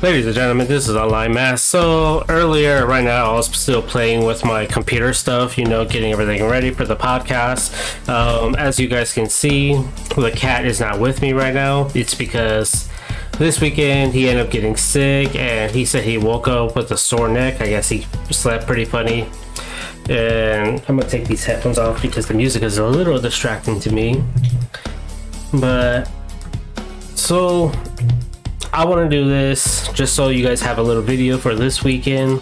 Ladies and gentlemen, this is ALine Mass. So earlier, right now, I was still playing with my computer stuff, getting everything ready for the podcast. As you guys can see, the cat is not with me right now. It's because this weekend he ended up getting sick, and he said he woke up with a sore neck. I guess he slept pretty funny. And I'm gonna take these headphones off because the music is a little distracting to me. But so I want to do this just so you guys have a little video for this weekend,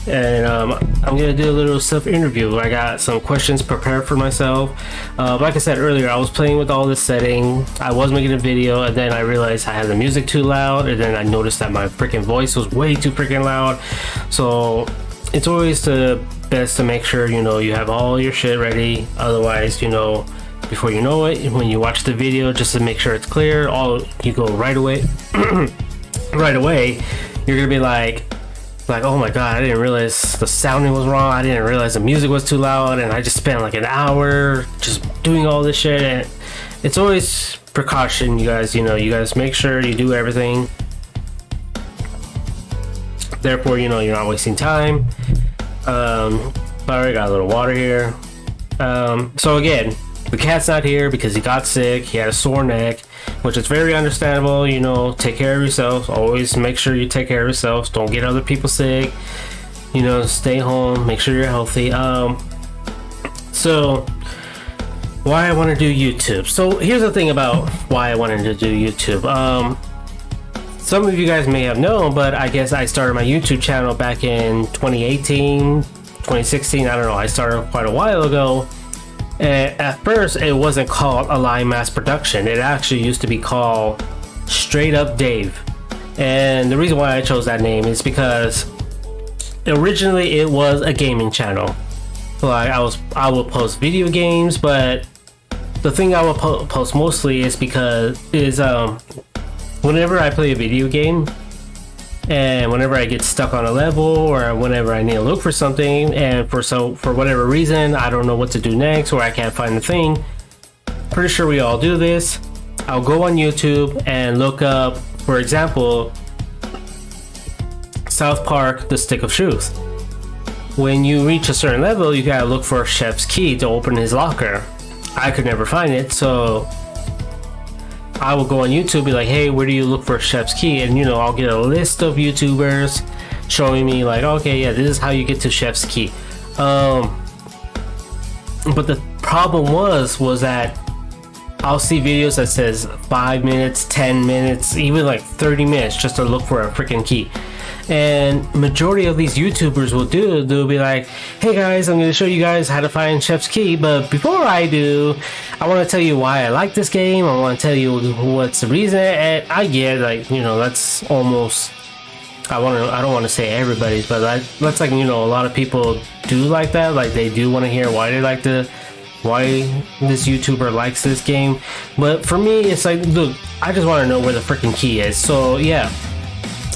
and I'm gonna do a little self-interview. I got some questions prepared for myself. Like I said earlier, I was playing with all this setting. I was making a video, and then I realized I had the music too loud, and then I noticed that my freaking voice was way too freaking loud. So it's always the best to make sure you have all your shit ready. Otherwise, before you know it, when you watch the video, just to make sure it's clear, you go right away. Right away, you're gonna be like, oh my god, I didn't realize the sounding was wrong. I didn't realize the music was too loud, and I just spent like an hour just doing all this shit. And it's always precaution, you guys. You guys make sure you do everything. Therefore, you're not wasting time. I already got a little water here. So again, the cat's not here because he got sick. He had a sore neck, which is very understandable. Take care of yourself. Always make sure you take care of yourself. Don't get other people sick. Stay home. Make sure you're healthy. So why I want to do YouTube. So here's the thing about why I wanted to do YouTube. Some of you guys may have known, but I guess I started my YouTube channel back in 2018, 2016. I don't know. I started quite a while ago. And at first, it wasn't called ALine Mass Production. It actually used to be called Straight Up Dave. And the reason why I chose that name is because originally it was a gaming channel. Like I would post video games, but the thing I would post mostly is whenever I play a video game, and whenever I get stuck on a level, or whenever I need to look for something, and for whatever reason I don't know what to do next, or I can't find the thing, pretty sure we all do this, I'll go on YouTube and look up, for example, South Park: The Stick of Truth. When you reach a certain level, you gotta look for Chef's key to open his locker. I could never find it, so I will go on YouTube, be like, hey, where do you look for Chef's key? And I'll get a list of YouTubers showing me like, okay, yeah, this is how you get to Chef's key. But the problem was that I'll see videos that says 5 minutes, 10 minutes, even like 30 minutes just to look for a freaking key. And majority of these YouTubers they'll be like, hey guys, I'm going to show you guys how to find Chef's key, but before I do, I want to tell you why I like this game. I want to tell you what's the reason. And I get that's almost, I don't want to say everybody's, but that's like, a lot of people do like that. Like they do want to hear why this YouTuber likes this game. But for me, it's like, look, I just want to know where the freaking key is. So yeah,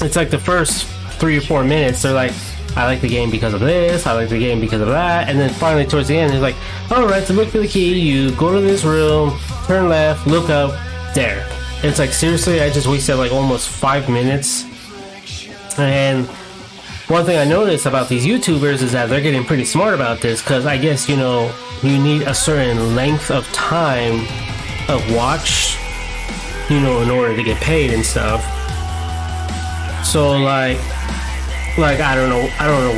it's like the first 3 or 4 minutes, they're like, I like the game because of this, I like the game because of that, and then finally towards the end, it's like, alright, to look for the key, you go to this room, turn left, look up, there. It's like, seriously, I just wasted like almost 5 minutes. And one thing I noticed about these YouTubers is that they're getting pretty smart about this, because I guess, you need a certain length of time of watch, in order to get paid and stuff. So like I don't know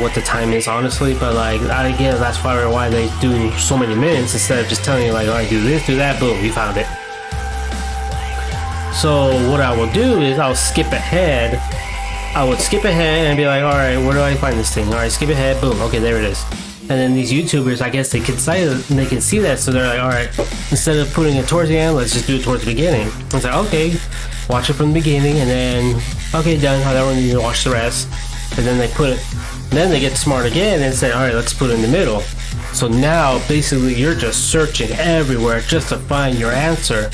what the time is honestly, but like I guess that's probably why they do so many minutes instead of just telling you like, alright, do this, do that, boom, you found it. So what I will do is I would skip ahead and be like, alright, where do I find this thing? Alright, skip ahead, boom, okay, there it is. And then these YouTubers, I guess they can see that, so they're like, alright, instead of putting it towards the end, let's just do it towards the beginning. It's like, okay, watch it from the beginning, and then, okay, done, I don't need to watch the rest. And then they get smart again and say, alright, let's put it in the middle. So now, basically, you're just searching everywhere just to find your answer.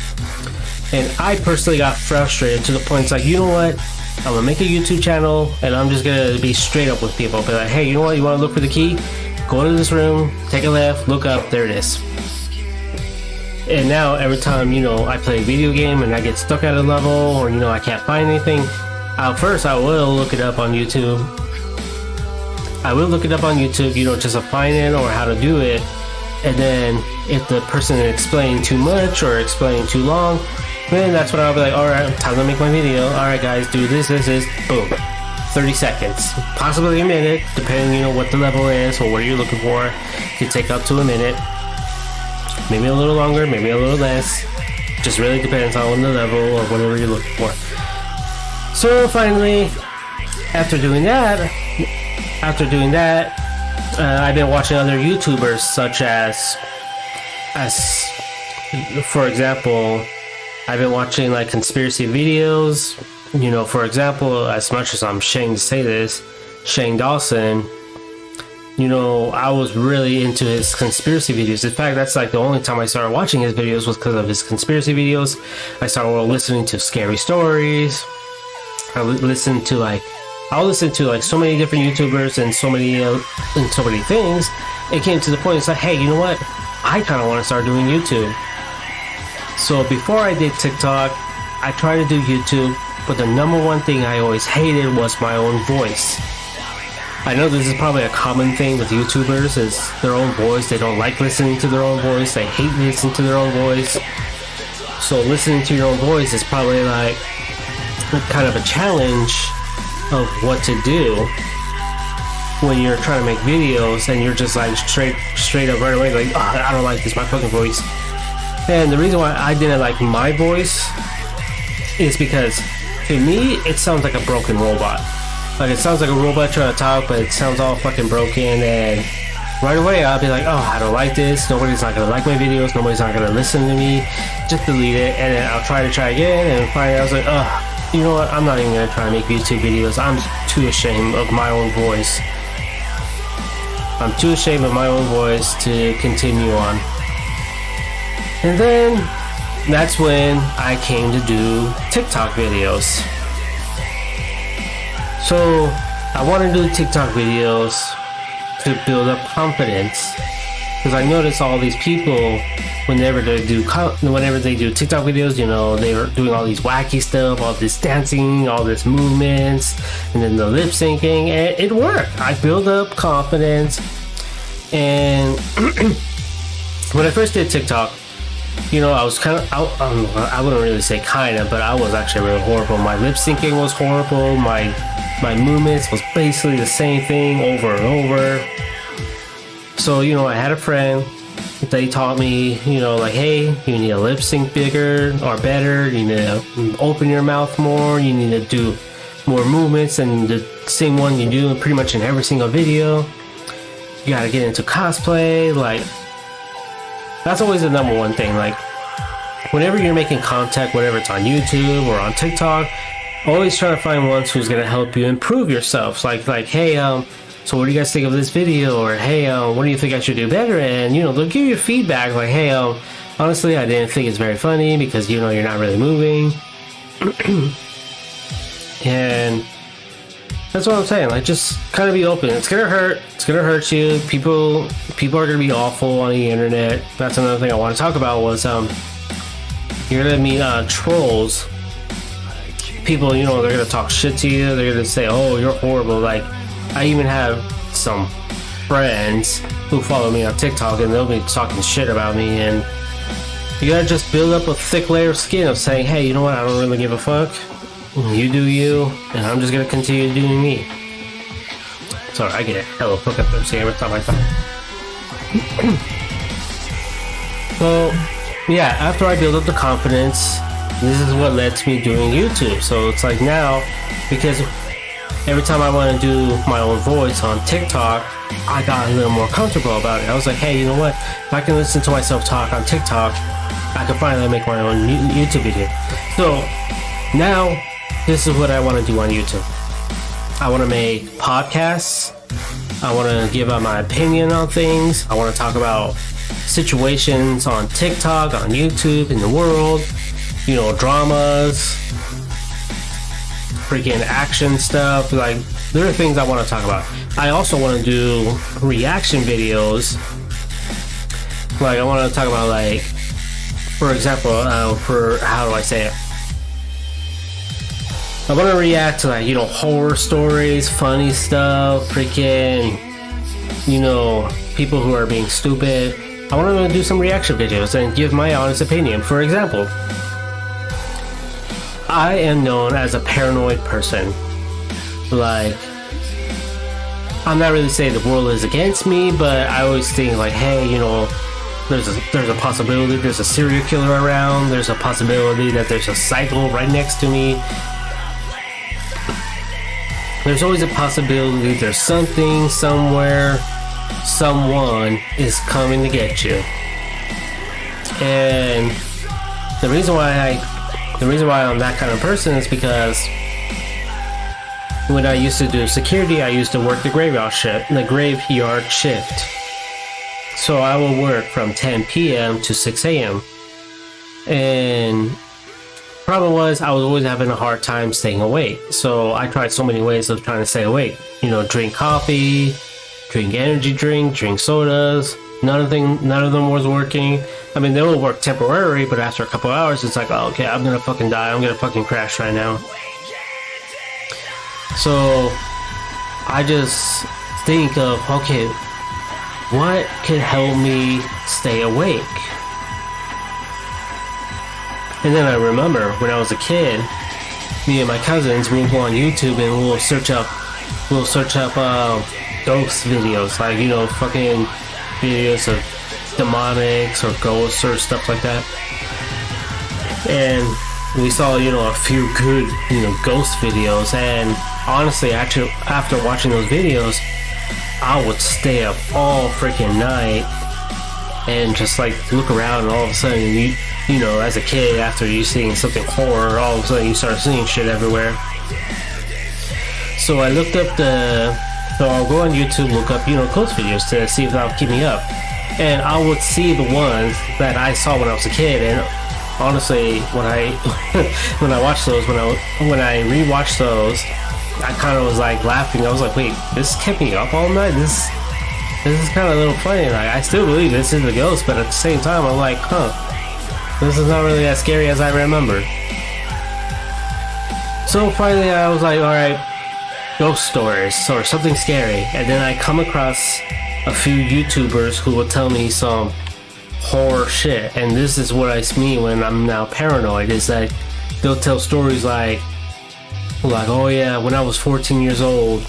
And I personally got frustrated to the point, it's like, you know what? I'm gonna make a YouTube channel, and I'm just gonna be straight up with people. Be like, hey, you know what? You wanna look for the key? Go to this room, take a left, look up, there it is. And now every time I play a video game and I get stuck at a level, or I can't find anything, First, I will look it up on YouTube. You know, just to find it or how to do it. And then if the person explained too much or explained too long, then that's when I'll be like, alright, time to make my video. Alright guys, do this, boom. 30 seconds. Possibly a minute, depending, you know, what the level is or what you're looking for. It can take up to a minute. Maybe a little longer, maybe a little less. Just really depends on the level or whatever you're looking for. So finally, after doing that, I've been watching other YouTubers such as for example, I've been watching like conspiracy videos. You know, for example, as much as I'm ashamed to say this, Shane Dawson, you know, I was really into his conspiracy videos. In fact, that's like the only time I started watching his videos was because of his conspiracy videos. I started listening to scary stories. I'll listen to like so many different YouTubers and so many things. It came to the point, it's like, hey, you know what? I kind of want to start doing YouTube. So before I did TikTok, I tried to do YouTube, but the number one thing I always hated was my own voice. I know this is probably a common thing with YouTubers, is their own voice. They don't like listening to their own voice. They hate listening to their own voice. So listening to your own voice is probably like kind of a challenge of what to do when you're trying to make videos and you're just like straight up right away like, oh, I don't like this, my fucking voice. And the reason why I didn't like my voice is because to me it sounds like a broken robot. Like it sounds like a robot trying to talk, but it sounds all fucking broken, and right away I'll be like, oh, I don't like this, nobody's not gonna like my videos, nobody's not gonna listen to me, just delete it. And then I'll try again, and finally I was like, oh, you know what, I'm not even gonna try to make YouTube videos. I'm too ashamed of my own voice. I'm too ashamed of my own voice to continue on. And then that's when I came to do TikTok videos. So I want to do TikTok videos to build up confidence, because I notice all these people, whenever they do TikTok videos, you know, they're doing all these wacky stuff, all this dancing, all this movements, and then the lip syncing, and it worked. I build up confidence. And when I first did TikTok, you know, I was kind of, I wouldn't really say kind of, but I was actually really horrible. My lip syncing was horrible. My movements was basically the same thing over and over. So, you know, I had a friend, they taught me, you know, like, hey, you need to lip sync bigger or better. You need to open your mouth more. You need to do more movements and the same one you do pretty much in every single video. You gotta get into cosplay. Like, that's always the number one thing. Like, whenever you're making content, whether it's on YouTube or on TikTok, always try to find ones who's gonna help you improve yourself. Like, hey, so what do you guys think of this video? Or hey, what do you think I should do better? And you know, they'll give you feedback. Like, hey, honestly, I didn't think it's very funny because, you know, you're not really moving. And that's what I'm saying. Like, just kind of be open. It's gonna hurt. It's gonna hurt you. People are gonna be awful on the internet. That's another thing I want to talk about was you're gonna meet trolls. People, you know, they're gonna talk shit to you. They're gonna say, "Oh, you're horrible." Like, I even have some friends who follow me on TikTok, and they'll be talking shit about me. And you gotta just build up a thick layer of skin of saying, "Hey, you know what? I don't really give a fuck. You do you, and I'm just gonna continue doing me." Sorry, I get a hella fuck up there every time I talk. So, yeah, after I build up the confidence, this is what led to me doing YouTube. So it's like now, because every time I want to do my own voice on TikTok, I got a little more comfortable about it. I was like, hey, you know what? If I can listen to myself talk on TikTok, I can finally make my own YouTube video. So now, this is what I want to do on YouTube. I want to make podcasts. I want to give out my opinion on things. I want to talk about situations on TikTok, on YouTube, in the world. You know, dramas, freaking action stuff. Like, there are things I want to talk about. I also want to do reaction videos. Like, I want to talk about, like, for example, for, how do I say it? I want to react to like, you know, horror stories, funny stuff, freaking, you know, people who are being stupid. I want to do some reaction videos and give my honest opinion. For example, I am known as a paranoid person. Like, I'm not really saying the world is against me, but I always think like, hey, you know, there's a possibility there's a serial killer around. There's a possibility that there's a cycle right next to me. There's always a possibility there's something, somewhere, someone is coming to get you. And the reason why I'm that kind of person is because when I used to do security, I used to work the graveyard shift. So I will work from 10 p.m. to 6 a.m. And problem was I was always having a hard time staying awake. So I tried so many ways of trying to stay awake. You know, drink coffee, drink energy drink sodas. None of them was working. I mean, they will work temporarily, but after a couple hours, it's like, oh, okay, I'm gonna fucking die. I'm gonna fucking crash right now. So I just think of, okay, what can help me stay awake? And then I remember when I was a kid, me and my cousins, we'll go on YouTube and we'll search up ghost videos, like, you know, fucking videos of demonics or ghosts or stuff like that. And we saw, you know, a few good, you know, ghost videos, and honestly, actually, after watching those videos, I would stay up all freaking night and just like look around, and all of a sudden, you know, as a kid, after you seeing something horror, all of a sudden you start seeing shit everywhere. So I looked up so I'll go on YouTube, look up, you know, ghost videos to see if that'll keep me up. And I would see the ones that I saw when I was a kid, and honestly, when I watched those, when I rewatched those, I kind of was like laughing. I was like, wait, this kept me up all night? This is kind of a little funny. Like, I still believe this is a ghost, but at the same time, I'm like, this is not really as scary as I remember. So finally, I was like, alright, ghost stories or something scary. And then I come across a few YouTubers who will tell me some horror shit. And this is what I mean when I'm now paranoid, is that they'll tell stories like, oh yeah, when I was 14 years old,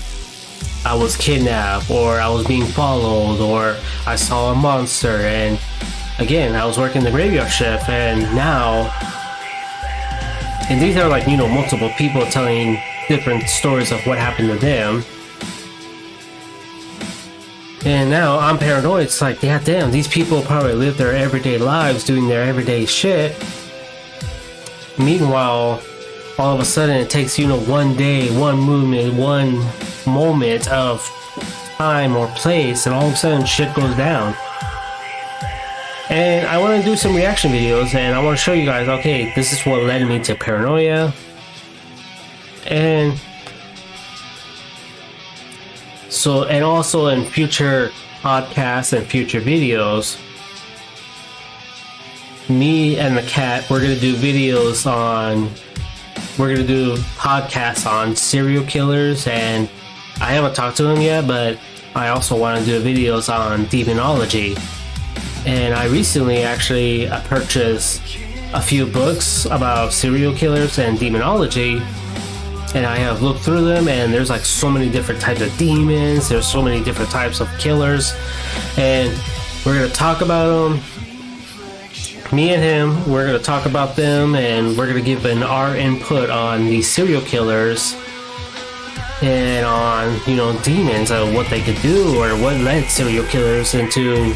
I was kidnapped, or I was being followed, or I saw a monster. And again, I was working the graveyard shift, and these are like, you know, multiple people telling different stories of what happened to them. And now I'm paranoid. It's like, yeah, damn, these people probably live their everyday lives doing their everyday shit. Meanwhile, all of a sudden it takes, you know, one day, one movement, one moment of time or place, and all of a sudden shit goes down. And I want to do some reaction videos, and I want to show you guys, okay, this is what led me to paranoia. And so, and also in future podcasts and future videos, me and the cat, we're going to do podcasts on serial killers, and I haven't talked to him yet, but I also want to do videos on demonology. And I recently actually purchased a few books about serial killers and demonology, and I have looked through them, and there's like so many different types of demons, there's so many different types of killers, and we're going to talk about them. Me and him, we're going to talk about them, and we're going to give our input on these serial killers and on, you know, demons, what they could do, or what led serial killers into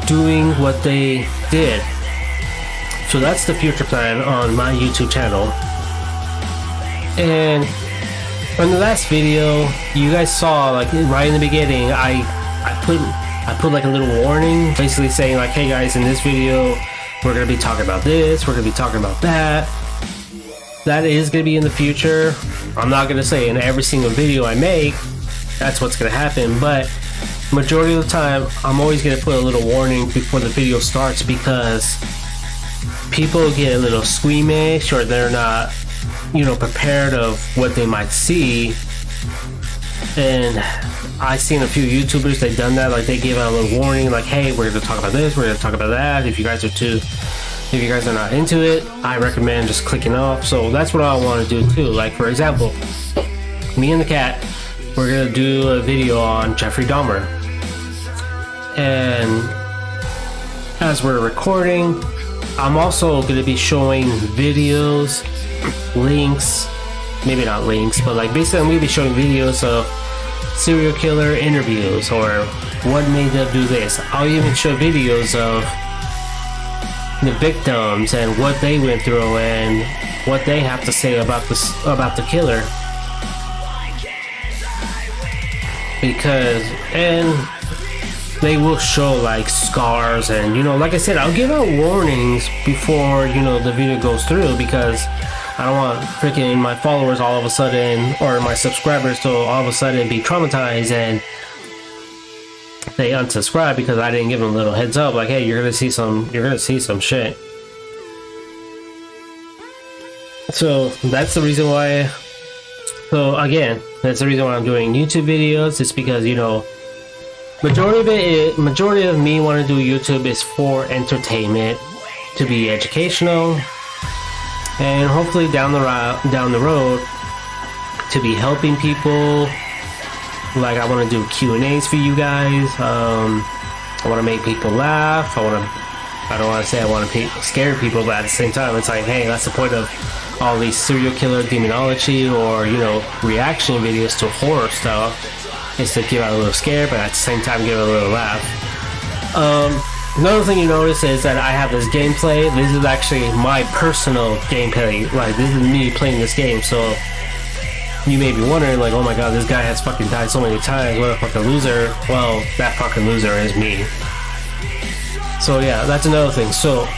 doing what they did. So that's the future plan on my YouTube channel. And in the last video, you guys saw, like, right in the beginning, I put like a little warning, basically saying like, hey guys, in this video, we're going to be talking about this, we're going to be talking about that. That is going to be in the future. I'm not going to say in every single video I make, that's what's going to happen, but majority of the time, I'm always going to put a little warning before the video starts, because people get a little squeamish, or they're not prepared of what they might see. And I've seen a few YouTubers, they've done that, like they gave out a little warning, like, hey, we're going to talk about this, we're going to talk about that. If you guys are not into it, I recommend just clicking off. So that's what I want to do too. Like, for example, me and the cat, we're going to do a video on Jeffrey Dahmer. And as we're recording, I'm also going to be showing videos, links, maybe not links, but like basically I'm going to be showing videos of serial killer interviews or what made them do this. I'll even show videos of the victims and what they went through and what they have to say about the killer. Because, and they will show like scars and like I said, I'll give out warnings before the video goes through, because I don't want freaking my followers all of a sudden, or my subscribers to all of a sudden be traumatized and they unsubscribe because I didn't give them a little heads up, like, hey, you're gonna see some shit. So that's the reason why. So again, that's the reason why I'm doing YouTube videos. It's because majority of me want to do YouTube is for entertainment, to be educational, and hopefully down the road to be helping people. Like, I want to do Q&As for you guys. I want to make people laugh. I don't want to say I want to scare people, but at the same time, it's like, hey, that's the point of all these serial killer demonology or reaction videos to horror stuff, is to give out a little scare, but at the same time give a little laugh. Another thing you notice is that I have this gameplay. This is actually my personal gameplay. Like, this is me playing this game. So you may be wondering, like, oh my god, this guy has fucking died so many times. What a fucking loser. Well, that fucking loser is me. So yeah, that's another thing. So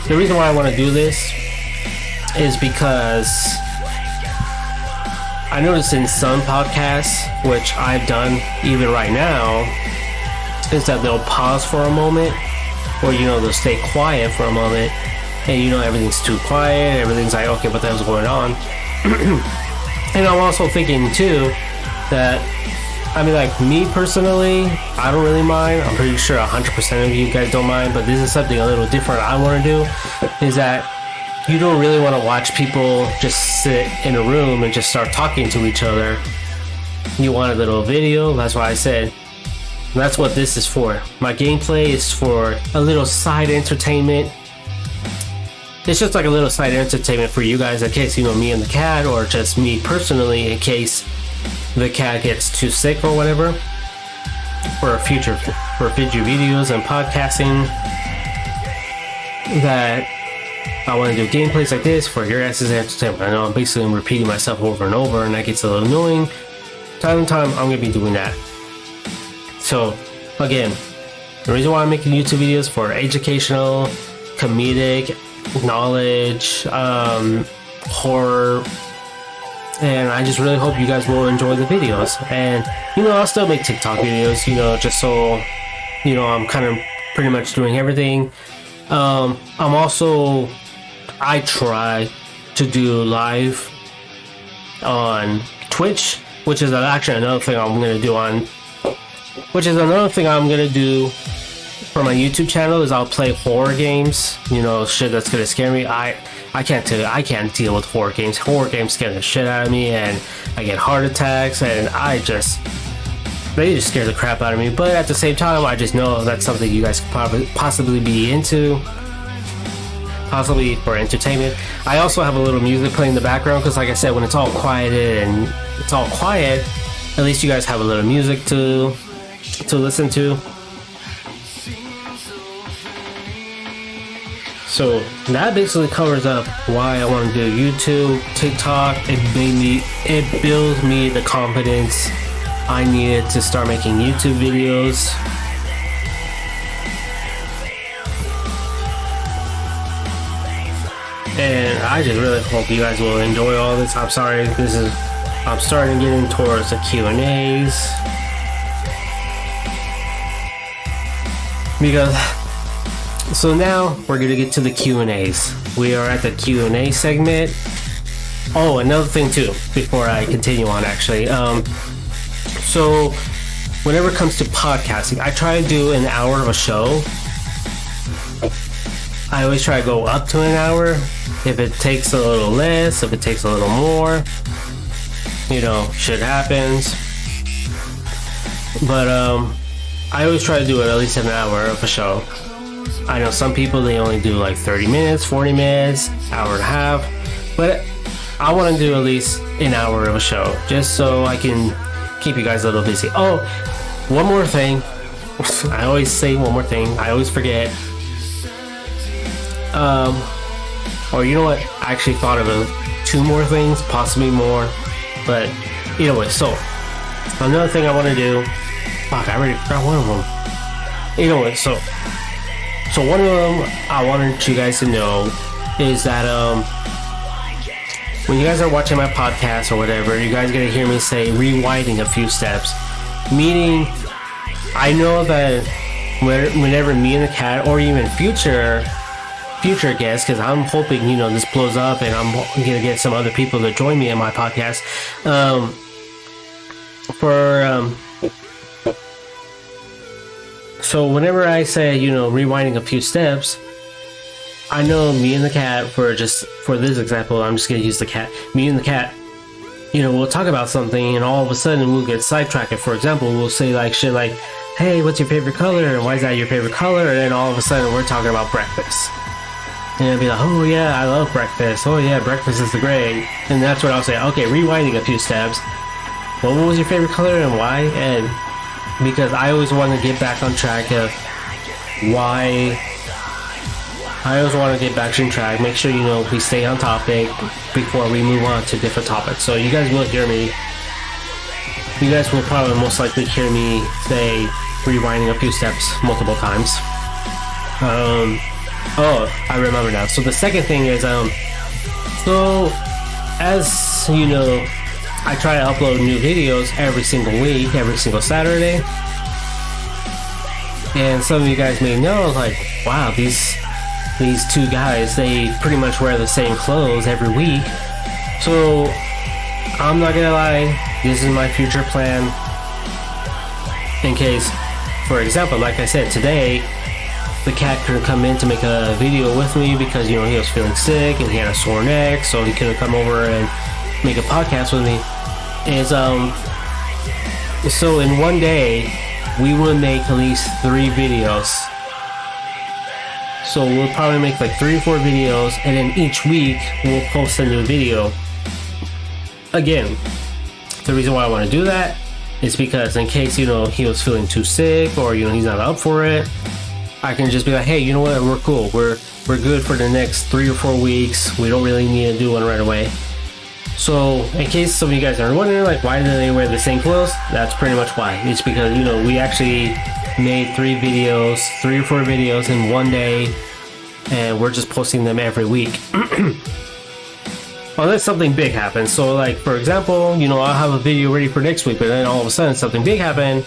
the reason why I want to do this is because I noticed in some podcasts, which I've done even right now, is that they'll pause for a moment, or they'll stay quiet for a moment, and everything's too quiet, everything's like, okay, what the hell's going on? And I'm also thinking too that, I mean, like, me personally, I don't really mind. I'm pretty sure 100% of you guys don't mind, but this is something a little different I want to do, is that you don't really want to watch people just sit in a room and just start talking to each other. You want a little video. That's why I said that's what this is for. My gameplay is for a little side entertainment. It's just like a little side entertainment for you guys, in case me and the cat, or just me personally, in case the cat gets too sick or whatever, for future videos and podcasting, that I want to do gameplays like this for your guys' entertainment. I know I'm basically repeating myself over and over, and that gets a little annoying. Time to time, I'm going to be doing that. So, again, the reason why I'm making YouTube videos for educational, comedic, knowledge, horror, and I just really hope you guys will enjoy the videos. And, I'll still make TikTok videos, just so, I'm kind of pretty much doing everything. I try to do live on Twitch, which is actually another thing I'm going to do for my YouTube channel, is I'll play horror games, shit that's going to scare me. I can't deal with horror games. Horror games scare the shit out of me, and I get heart attacks, and they just scare the crap out of me. But at the same time, I just know that's something you guys could possibly be into, possibly for entertainment. I also have a little music playing in the background, because like I said, when it's all quieted and it's all quiet, at least you guys have a little music to listen to. So that basically covers up why I want to do YouTube, TikTok. It builds me the confidence I needed to start making YouTube videos. And I just really hope you guys will enjoy all this. I'm sorry, I'm starting getting towards the Q&As, because so now we're gonna get to the Q&As. We are at the Q&A segment. Oh, another thing too, before I continue on, actually. So whenever it comes to podcasting, I try to do an hour of a show. I always try to go up to an hour. If it takes a little less, if it takes a little more, shit happens. But I always try to do at least an hour of a show. I know some people, they only do like 30 minutes, 40 minutes, hour and a half. But I want to do at least an hour of a show, just so I can keep you guys a little busy. Oh, one more thing. I always say one more thing. I always forget. Or you know what? I actually thought of 2 more things, possibly more. But either way, so another thing I want to do. Fuck, I already forgot one of them. Either way, so one of them I wanted you guys to know is that when you guys are watching my podcast or whatever, you guys gonna hear me say rewinding a few steps. Meaning, I know that whenever me and the cat, or even future guests, because I'm hoping this blows up and I'm gonna get some other people to join me in my podcast. So whenever I say rewinding a few steps, I know me and the cat, for this example, I'm just gonna use the cat. Me and the cat, we'll talk about something, and all of a sudden we'll get sidetracked. For example, we'll say like shit like, "Hey, what's your favorite color? And why is that your favorite color?" And then all of a sudden we're talking about breakfast. And I'll be like, "Oh yeah, I love breakfast. Oh yeah, breakfast is the great." And that's what I'll say. Okay, rewinding a few steps. What was your favorite color and why? And because I always want to get back on track of why. I always want to get back on track. Make sure we stay on topic before we move on to different topics. So you guys will hear me. You guys will probably most likely hear me say rewinding a few steps multiple times. Oh, I remember now. So the second thing is so as I try to upload new videos every single week, every single Saturday. And some of you guys may know, like, wow, these 2 guys, they pretty much wear the same clothes every week. So I'm not gonna lie, this is my future plan. In case, for example, like I said, today the cat couldn't come in to make a video with me because he was feeling sick and he had a sore neck, so he couldn't come over and make a podcast with me. So in one day we will make at least 3 videos. So we'll probably make like 3 or 4 videos, and then each week we'll post a new video. Again, the reason why I want to do that is because in case he was feeling too sick, or he's not up for it, I can just be like, hey, you know what, we're cool, we're good for the next 3 or 4 weeks. We don't really need to do one right away. So in case some of you guys are wondering, like, why do they wear the same clothes, that's pretty much why. It's because we actually made 3 or 4 videos in one day, and we're just posting them every week. Unless something big happens. So like, for example, I'll have a video ready for next week, but then all of a sudden something big happened,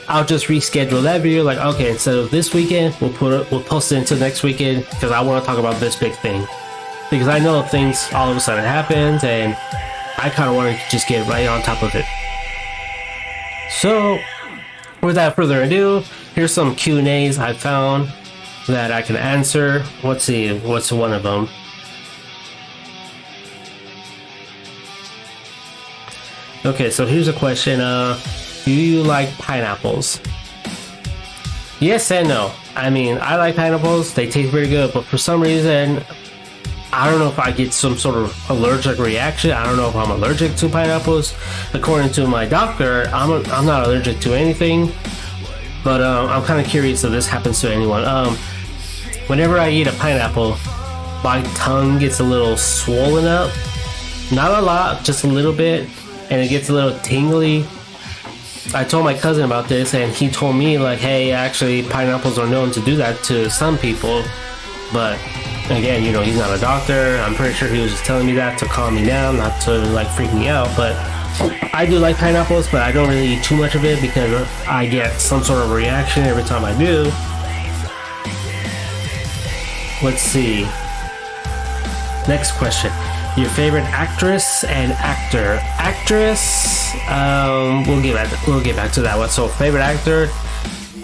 I'll just reschedule that video. Like, okay, instead of this weekend, we'll post it until next weekend, because I want to talk about this big thing. Because I know things all of a sudden happens, and I kind of want to just get right on top of it. So without further ado, here's some Q&As I found that I can answer. Let's see, what's one of them? Okay, so here's a question. Do you like pineapples? Yes and no. I mean, I like pineapples. They taste pretty good, but for some reason, I don't know if I get some sort of allergic reaction. I don't know if I'm allergic to pineapples. According to my doctor, I'm not allergic to anything. But I'm kind of curious if this happens to anyone. Whenever I eat a pineapple, my tongue gets a little swollen up. Not a lot, just a little bit. And it gets a little tingly. I told my cousin about this, and he told me, like, hey, actually, pineapples are known to do that to some people. But again, he's not a doctor. I'm pretty sure he was just telling me that to calm me down, not to like freak me out. But I do like pineapples, but I don't really eat too much of it because I get some sort of reaction every time I do. Let's see. Next question. Your favorite actress and actor. Actress, we'll get back to that one. So favorite actor,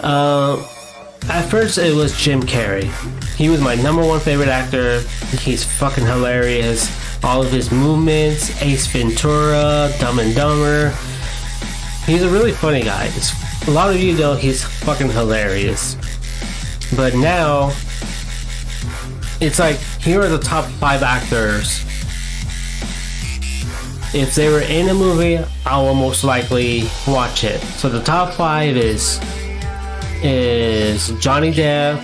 at first it was Jim Carrey. He was my number one favorite actor. He's fucking hilarious. All of his movements, Ace Ventura, Dumb and Dumber. He's a really funny guy. A lot of you know he's fucking hilarious. But now, it's like, here are the top 5 actors. If they were in a movie, I will most likely watch it. So the top 5 is Johnny Depp,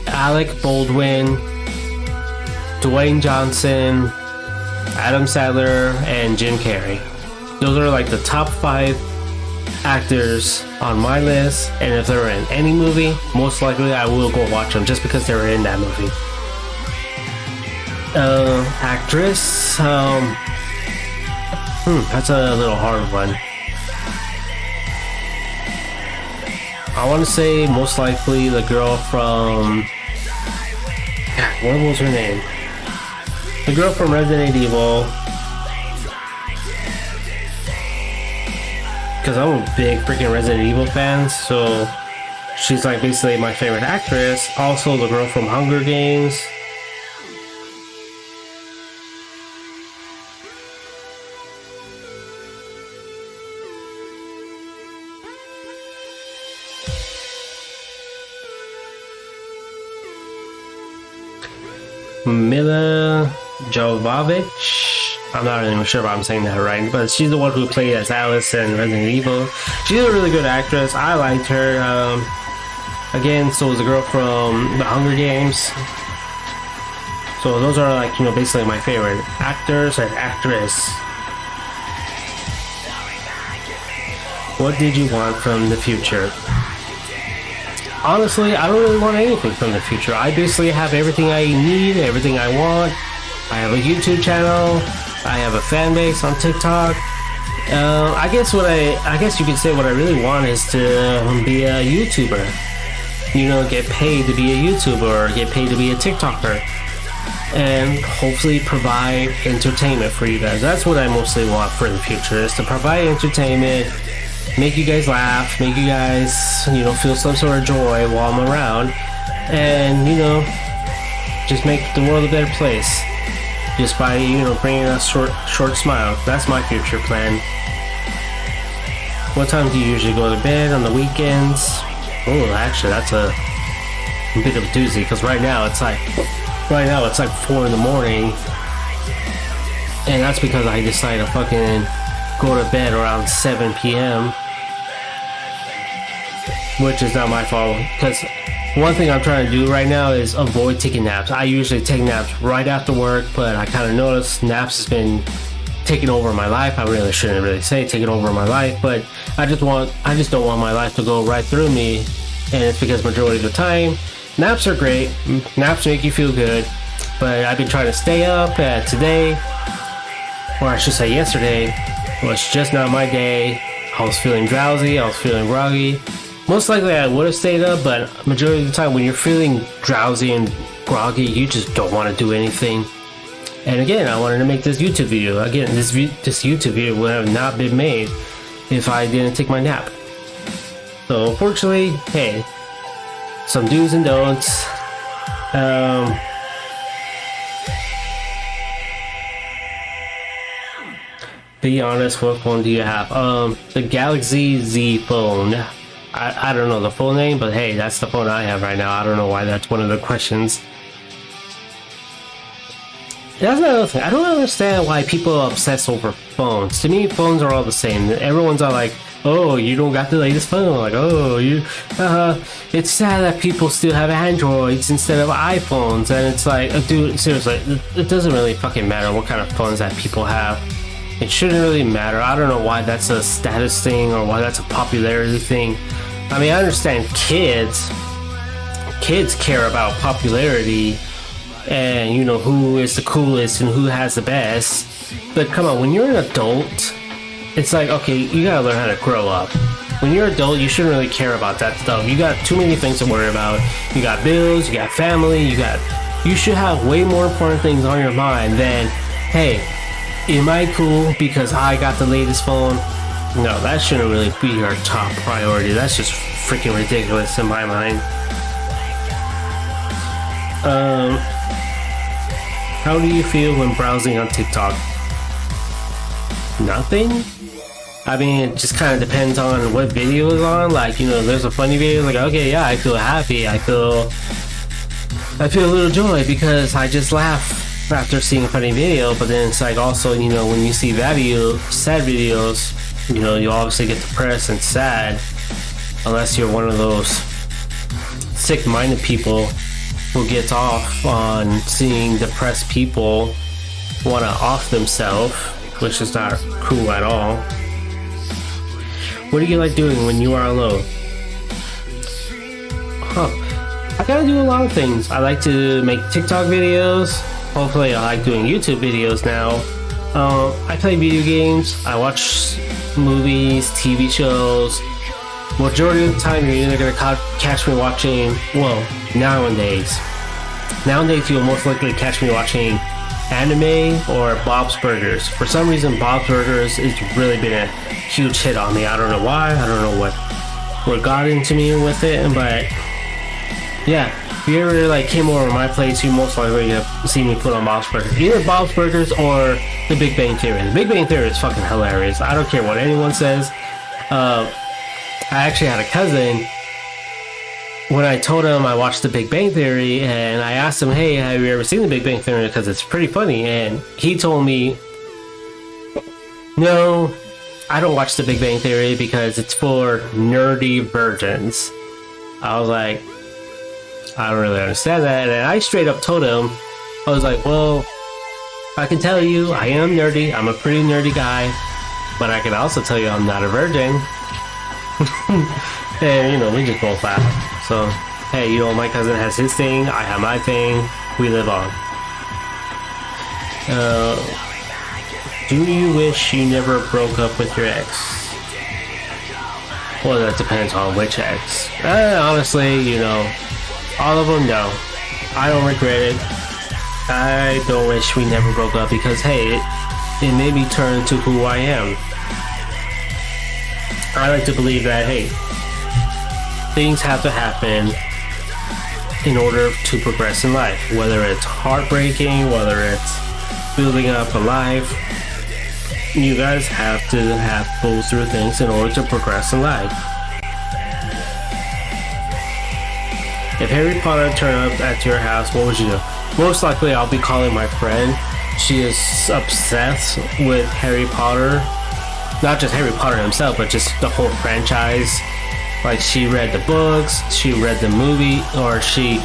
Alec Baldwin, Dwayne Johnson, Adam Sandler, and Jim Carrey. Those are like the top 5 actors on my list, and if they're in any movie, most likely I will go watch them just because they're in that movie. Actress, that's a little hard one. I want to say most likely the girl from, what was her name? The girl from Resident Evil. Because I'm a big freaking Resident Evil fan, so she's like basically my favorite actress. Also the girl from Hunger Games. Mila Jovovich. I'm not even sure if I'm saying that right, but she's the one who played as Alice in Resident Evil. She's a really good actress. I liked her. Again, so was the girl from the Hunger Games. So those are like, basically my favorite actors and actress. What did you want from the future? Honestly, I don't really want anything from the future. I basically have everything I need, everything I want. I have a YouTube channel. I have a fan base on TikTok. I guess you could say what I really want is to be a YouTuber. Get paid to be a YouTuber, or get paid to be a TikToker, and hopefully provide entertainment for you guys. That's what I mostly want for the future, is to provide entertainment, make you guys laugh, make you guys, feel some sort of joy while I'm around, and, just make the world a better place. Just by, bringing a short smile. That's my future plan. What time do you usually go to bed on the weekends? Oh, actually, that's a bit of a doozy, because right now it's like 4 in the morning, and that's because I decided to fucking go to bed around 7 p.m. which is not my fault, because one thing I'm trying to do right now is avoid taking naps. I usually take naps right after work, but I kind of noticed naps has been taking over my life. I really shouldn't really say taking over my life, but I just don't want my life to go right through me, and it's because majority of the time, naps are great. Naps make you feel good, but I've been trying to stay up. Today, or I should say yesterday, was just not my day. I was feeling drowsy. I was feeling groggy. Most likely I would have stayed up, but majority of the time when you're feeling drowsy and groggy, you just don't want to do anything. And again, I wanted to make this YouTube video. Again, this YouTube video would have not been made if I didn't take my nap. So unfortunately, hey, some do's and don'ts. Be honest, what phone do you have? The Galaxy Z phone. I don't know the full name, but hey, that's the phone I have right now. I don't know why that's one of the questions. That's another thing. I don't understand why people obsess over phones. To me, phones are all the same. Everyone's all like, oh, you don't got the latest phone. Like, oh, it's sad that people still have Androids instead of iPhones. And it's like, dude, seriously, it doesn't really fucking matter what kind of phones that people have. It shouldn't really matter. I don't know why that's a status thing or why that's a popularity thing. I mean, I understand kids care about popularity and, who is the coolest and who has the best. But come on, when you're an adult, it's like, okay, you gotta learn how to grow up. When you're an adult, you shouldn't really care about that stuff. You got too many things to worry about. You got bills, you got family, you got You should have way more important things on your mind than, hey, am I cool because I got the latest phone? No, that shouldn't really be your top priority. That's just freaking ridiculous in my mind. How do you feel when browsing on TikTok? Nothing? I mean, it just kind of depends on what video is on. Like, there's a funny video, like, okay, yeah, I feel happy. I feel a little joy because I just laugh after seeing a funny video. But then it's like also, when you see sad videos, you obviously get depressed and sad, unless you're one of those sick-minded people who gets off on seeing depressed people want to off themselves, which is not cool at all. What do you like doing when you are alone? I gotta do a lot of things. I like to make TikTok videos. Hopefully I like doing YouTube videos now. I play video games. I watch movies, TV shows. Majority of the time you're either gonna catch me watching, nowadays you'll most likely catch me watching anime or Bob's Burgers. For some reason, Bob's Burgers has really been a huge hit on me. I don't know why. I don't know what got into me with it, but yeah, if you ever came over to my place, you most likely have seen me put on Bob's Burgers. Either Bob's Burgers or The Big Bang Theory. The Big Bang Theory is fucking hilarious. I don't care what anyone says. I actually had a cousin. When I told him I watched The Big Bang Theory, and I asked him, hey, have you ever seen The Big Bang Theory? Because it's pretty funny. And he told me, no, I don't watch The Big Bang Theory because it's for nerdy virgins. I was like, I don't really understand that. And I straight up told him, I was like, well, I can tell you I am nerdy. I'm a pretty nerdy guy. But I can also tell you I'm not a virgin. And, we just both laugh. So, hey, my cousin has his thing, I have my thing, we live on. Do you wish you never broke up with your ex? Well, that depends on which ex. Honestly, all of them, no. I don't regret it. I don't wish we never broke up because, hey, it made me turn into who I am. I like to believe that, hey, things have to happen in order to progress in life, whether it's heartbreaking, whether it's building up a life. You guys have to go through things in order to progress in life. If Harry Potter turned up at your house, what would you do? Most likely I'll be calling my friend. She is obsessed with Harry Potter. Not just Harry Potter himself, but just the whole franchise. Like, she read the books, she read the movie, or she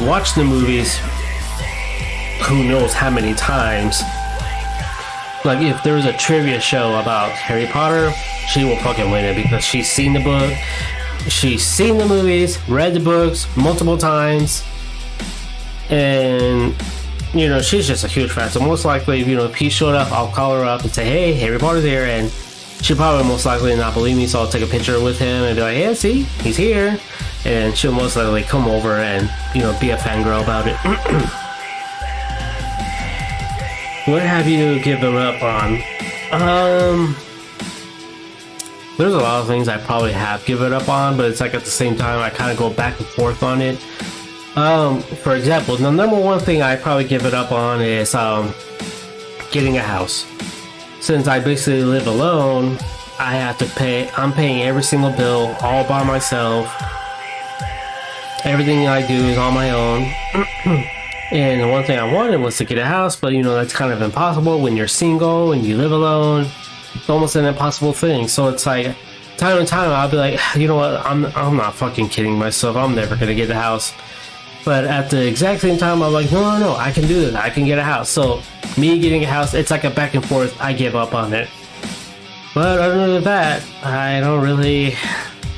watched the movies who knows how many times. Like, if there was a trivia show about Harry Potter, she will fucking win it because she's seen the book, she's seen the movies, read the books multiple times, and she's just a huge fan. So most likely, if he showed up, I'll call her up and say, hey, Harry Potter's here, and she'll probably most likely not believe me, so I'll take a picture with him and be like, yeah, see, he's here. And she'll most likely come over and, be a fangirl about it. What have you given up on? There's a lot of things I probably have given up on, but it's like at the same time, I kind of go back and forth on it. For example, the number one thing I probably give it up on is getting a house. Since I basically live alone, I'm paying every single bill all by myself. Everything I do is on my own. And the one thing I wanted was to get a house, but that's kind of impossible when you're single and you live alone. It's almost an impossible thing. So it's like, time and time I'll be like, you know what, I'm not fucking kidding myself. I'm never gonna get a house. But at the exact same time, I'm like, no, I can do this. I can get a house. So me getting a house, it's like a back and forth. I give up on it. But other than that, I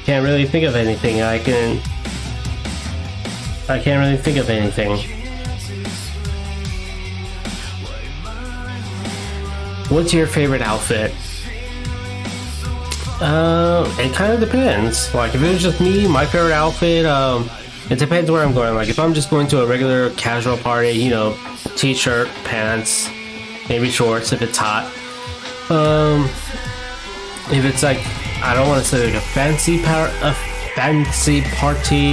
can't really think of anything. I can't really think of anything. What's your favorite outfit? It kind of depends. Like, if it was just me, my favorite outfit, It depends where I'm going. Like if I'm just going to a regular casual party, you know, t-shirt, pants, maybe shorts if it's hot. If it's like, I don't want to say like a fancy party.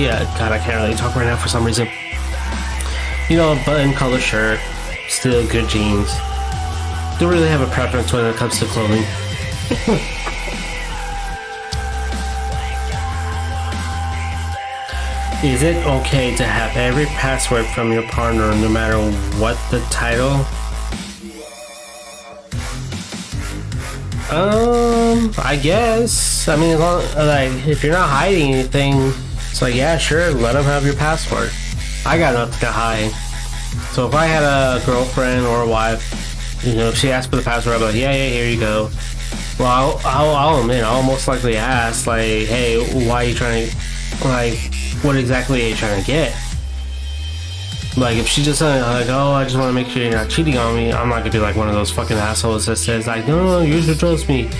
God, I can't really talk right now for some reason. You know, a button color shirt, still good jeans. Don't really have a preference when it comes to clothing. Is it okay to have every password from your partner no matter what the title? I guess. I mean, as long, like, if you're not hiding anything, it's like, yeah, sure, let them have your password. I got nothing to hide. So if I had a girlfriend or a wife, you know, if she asked for the password, I'd be like, yeah, here you go. Well, I'll admit, I'll most likely ask, like, hey, why are you trying to, like, what exactly are you trying to get? Like, if she just like, oh, I just want to make sure you're not cheating on me, I'm not gonna be like one of those fucking assholes that says like, no, you should trust me.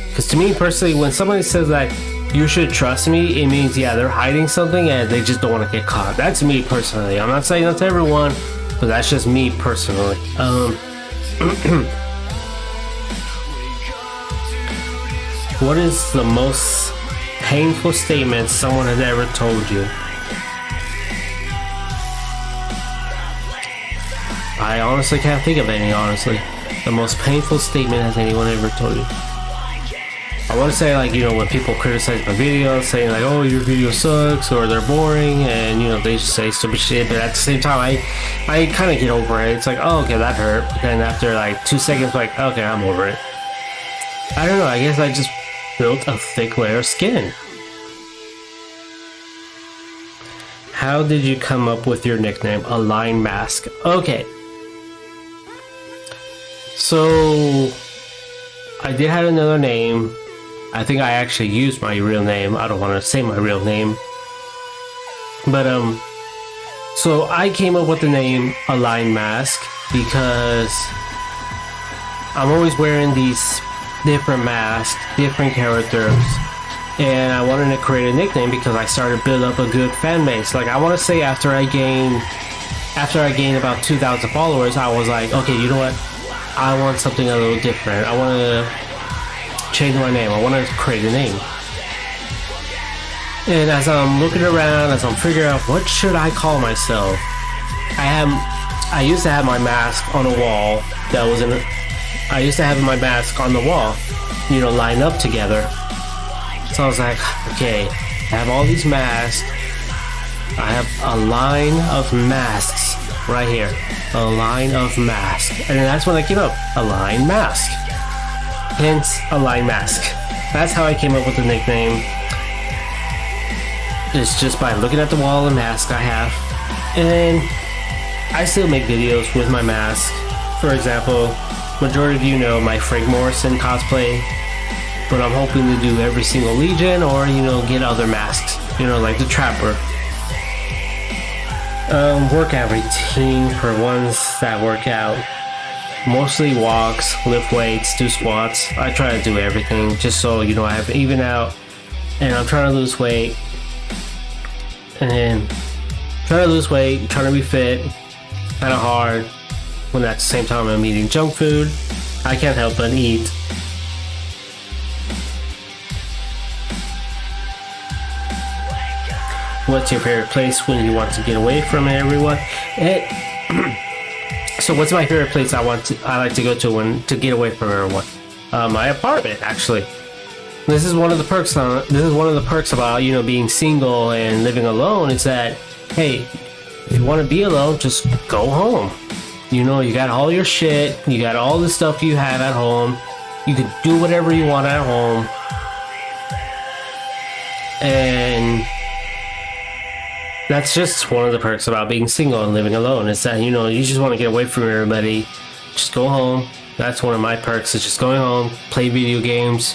Because to me personally, when somebody says like, you should trust me, it means, yeah, they're hiding something and they just don't want to get caught. That's me personally. I'm not saying that's everyone, but that's just me personally. What is the most painful statement someone has ever told you? I honestly can't think of any, honestly. The most painful statement has anyone ever told you? I want to say, like, you know, when people criticize my videos, saying like, oh, your video sucks, or they're boring, and, you know, they just say stupid shit, but at the same time, I kind of get over it. It's like, oh, okay, that hurt. But then after, like, 2 seconds, like, okay, I'm over it. I don't know, I guess I just built a thick layer of skin. How did you come up with your nickname, ALine Mask? Okay. So, I did have another name. I think I actually used my real name. I don't want to say my real name. But, so I came up with the name ALine Mask because I'm always wearing these different masks, different characters, and I wanted to create a nickname because I started building up a good fan base. Like, I want to say after I gained about 2,000 followers, I was like, okay, you know what? I want something a little different. I want to change my name. I want to create a name. And as I'm looking around, as I'm figuring out what should I call myself, I used to have my mask on a wall that was I used to have my mask on the wall, you know, lined up together. So I was like, okay, I have all these masks. I have a line of masks right here. A line of masks. And then that's when I came up. ALine Mask. Hence, ALine Mask. That's how I came up with the nickname. It's just by looking at the wall of masks I have. And I still make videos with my mask. For example, majority of you know my Frank Morrison cosplay. But I'm hoping to do every single Legion or, you know, get other masks. You know, like the Trapper. Workout routine for ones that work out. Mostly walks, lift weights, do squats. I try to do everything just so, you know, I have even out. And I'm trying to lose weight. And trying to be fit. Kind of hard. When at the same time I'm eating junk food. I can't help but eat. What's your favorite place when you want to get away from everyone? So what's my favorite place I like to go to to get away from everyone? My apartment, actually. This is one of the perks. About, you know, being single and living alone. Is that, hey, if you want to be alone, just go home. You know, you got all your shit. You got all the stuff you have at home. You could do whatever you want at home. And that's just one of the perks about being single and living alone, is that, you know, you just want to get away from everybody. Just go home. That's one of my perks, is just going home, play video games,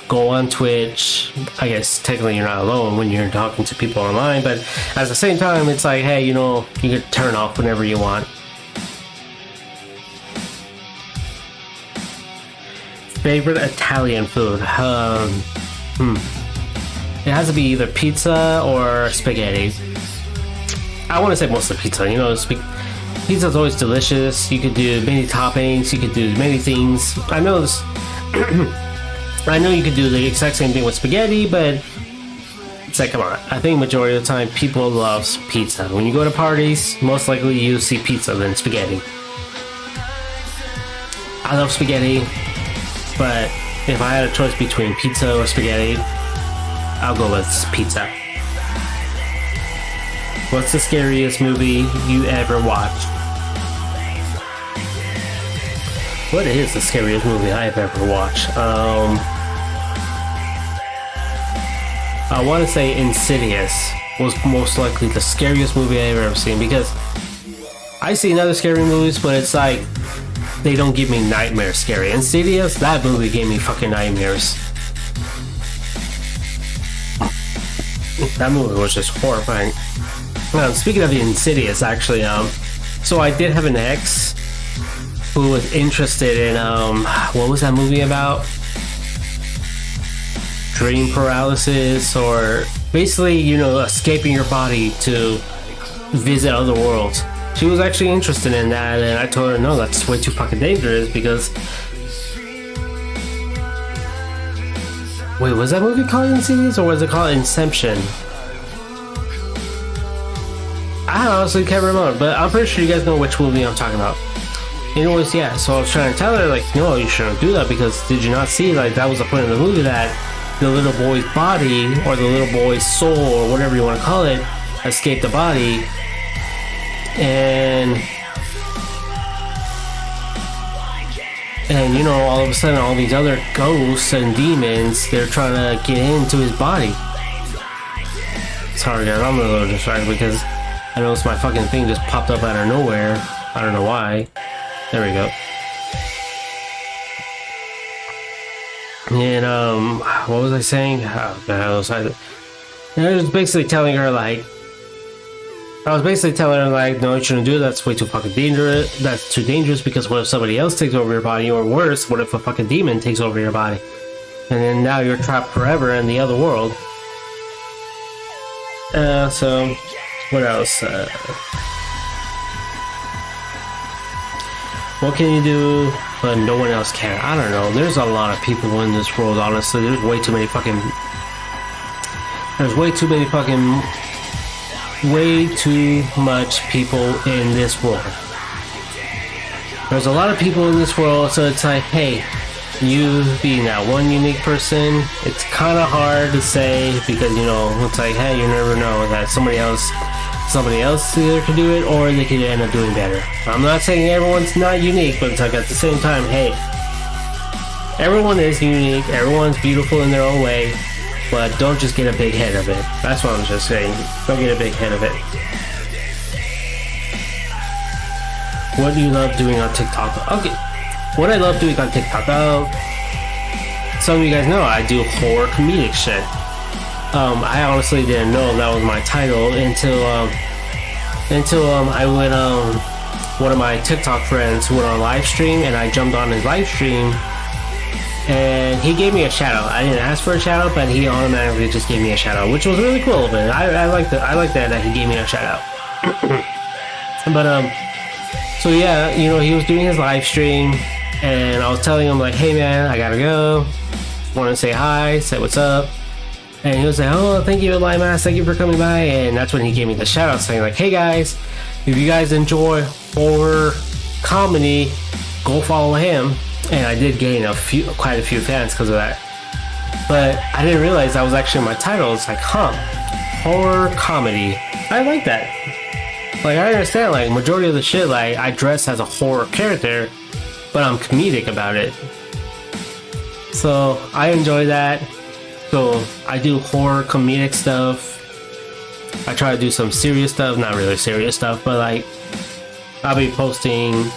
go on Twitch. I guess technically you're not alone when you're talking to people online, but at the same time, it's like, hey, you know, you can turn off whenever you want. Favorite Italian food? It has to be either pizza or spaghetti. I want to say mostly pizza. You know, pizza's always delicious. You could do many toppings. You could do many things. I know this. I know you could do the exact same thing with spaghetti, but it's like, come on. I think majority of the time people love pizza. When you go to parties, most likely you see pizza than spaghetti. I love spaghetti, but if I had a choice between pizza or spaghetti, I'll go with pizza. What's the scariest movie you ever watched? What is the scariest movie I've ever watched? I want to say Insidious was most likely the scariest movie I've ever seen, because I see other scary movies, but it's like they don't give me nightmare scary. Insidious, that movie gave me fucking nightmares. That movie was just horrifying. Speaking of Insidious, actually, so I did have an ex who was interested in, what was that movie about? Dream paralysis, or basically, you know, escaping your body to visit other worlds. She was actually interested in that, and I told her, no, that's way too fucking dangerous, because... Wait, was that movie called Insidious, or was it called Inception? I honestly can't remember, but I'm pretty sure you guys know which movie I'm talking about. Anyways, yeah, so I was trying to tell her, like, no, you shouldn't do that, because did you not see, like, that was the point of the movie, that the little boy's body, or the little boy's soul, or whatever you want to call it, escaped the body, and you know, all of a sudden, all these other ghosts and demons, they're trying to get into his body. Sorry guys, I'm a little distracted because I noticed my fucking thing just popped up out of nowhere. I don't know why. There we go. And what was I saying? Oh, God, I was basically telling her, like, no, you shouldn't do that. That's way too fucking dangerous. That's too dangerous, because what if somebody else takes over your body, or worse, what if a fucking demon takes over your body, and then now you're trapped forever in the other world. So what else? What can you do but no one else can? I don't know. There's a lot of people in this world, honestly. There's way too many fucking way too much people in this world. There's a lot of people in this world, so it's like, hey, you being that one unique person, it's kind of hard to say, because, you know, it's like, hey, you never know that somebody else either can do it, or they could end up doing better. I'm not saying everyone's not unique, but it's like, at the same time, hey, everyone is unique, everyone's beautiful in their own way, but don't just get a big head of it. That's what I'm just saying. Don't get a big head of it. What do you love doing on TikTok? Okay, what I love doing on TikTok, some of you guys know I do horror comedic shit. I honestly didn't know that was my title until I went, one of my TikTok friends went on live stream, and I jumped on his live stream, and he gave me a shout out. I didn't ask for a shout out, but he automatically just gave me a shout out, which was really cool of him. I like that he gave me a shout out. But so yeah, you know, he was doing his live stream, and I was telling him, like, hey man, I gotta go, want to say hi, say what's up. And he was like, oh, thank you, ALine Mass, thank you for coming by. And that's when he gave me the shout out, saying, like, hey guys, if you guys enjoy horror comedy, go follow him. And I did gain quite a few fans because of that. But I didn't realize that was actually my title. It's like, horror comedy. I like that. Like, I understand, like, majority of the shit, like, I dress as a horror character, but I'm comedic about it. So I enjoy that. So I do horror comedic stuff. I try to do some serious stuff, not really serious stuff, but like, I'll be posting.